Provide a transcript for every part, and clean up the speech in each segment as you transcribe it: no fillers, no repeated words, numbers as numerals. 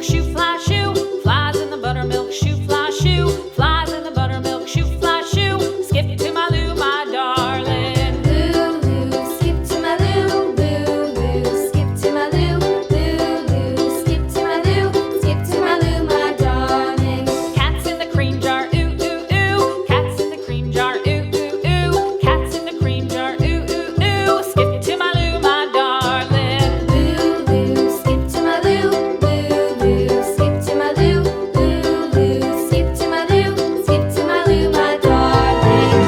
buttermilk shoe, fly shoe. Flies in the buttermilk shoe, fly shoe. Flies in the buttermilk shoe, fly shoe. Skip to my Lou, my darling. Lou, skip to my Lou, Lou, skip to my Lou, Lou, skip to my Lou, skip to my Lou, my darling. Cats in the cream jar, ooh, ooh, ooh. Cats in the cream jar, ooh, ooh, ooh. Cats in the cream jar, ooh, ooh, ooh. Skip to my Lou, my darling. Lou, skip to my Lou, Lou, skip to my Lou, Lou, skip to my Lou, skip to my Lou, my darling.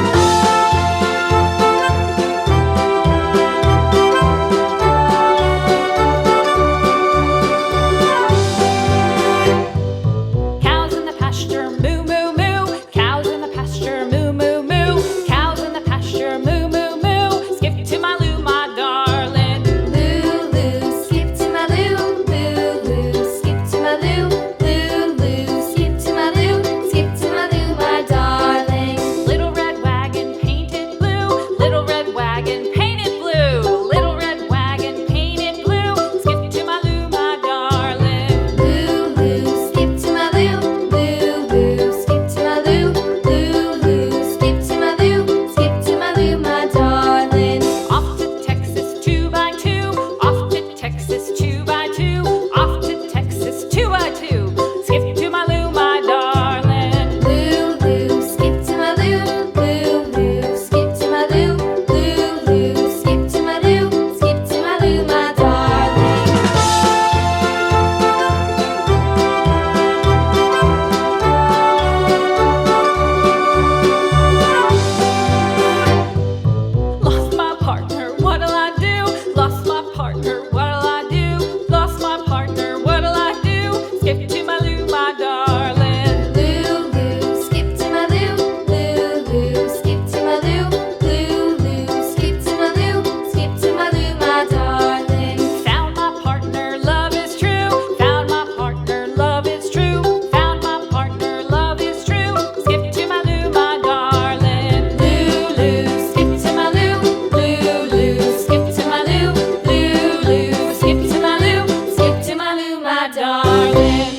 Cows in the pasture, moo, moo, moo. Cows in the pasture, moo, moo, moo. Cows in the pasture, moo, moo, moo. Skip to my Lou, my darling. Lou, skip to my Lou, Lou, skip to my Lou, Lou, skip to my Lou, skip to my Lou, my darling. Little red wagon painted blue. Little red wagon painted blue. Little red wagon painted blue. Skip to my Lou, my darling. Lou, skip to my Lou, Lou, skip to my Lou, Lou, skip to my Lou, skip to my Lou, my darling. Off to Texas 2x2. Off to Texas 2x2. Off to Texas 2x2. Skip to my Lou, my darling. Lou, skip to my Lou, Lou, skip to my Lou, Lou, skip to my Lou, skip to my Lou, my darling. Lost my partner, what'll I do? Lost my partner, what'll I do? Lost my partner, what'll I do? Skip to my Lou, my darling. Lou, skip to my Lou, Lou, skip to my Lou, Lou, skip to my Lou, skip to my Lou, my darling. Found my partner, love is true. Found my partner, love is true. Found my partner, love is true. Skip to my Lou, my darling. Lou, skip to my Lou, Lou, skip to my Lou, Lou, skip to my Lou, skip to my Lou, my darling.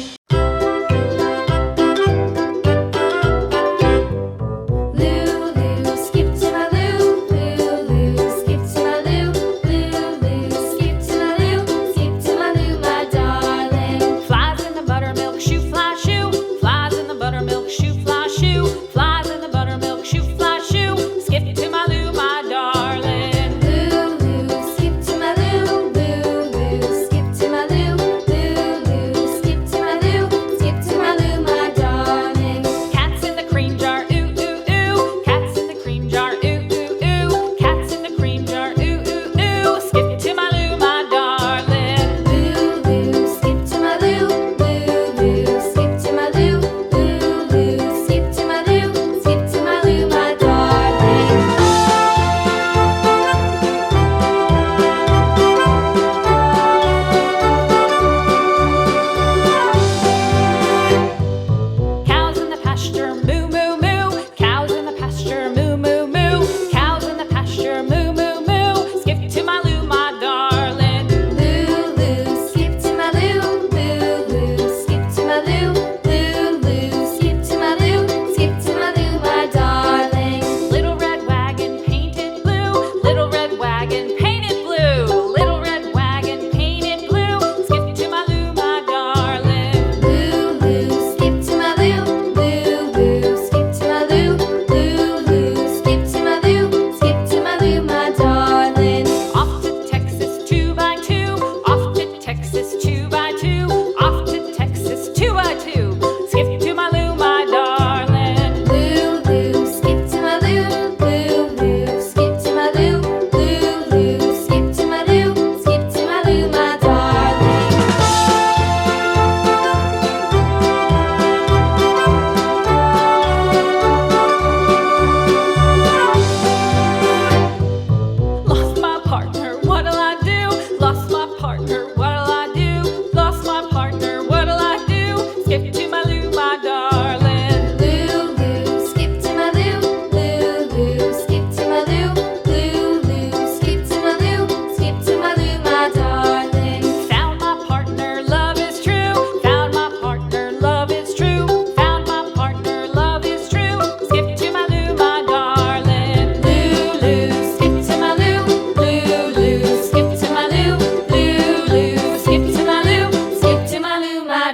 Lou, skip to my Lou, Lou, skip to my Lou, Lou, skip to my Lou, skip to my Lou, my darling. Flies in the buttermilk shoe, fly shoe. Flies in the buttermilk shoe, fly shoe. Flies in the buttermilk shoe, fly shoe. Skip to my Lou, my darling. Lou, skip to my Lou, Lou, skip to my Lou, Lou, skip to my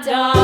darling.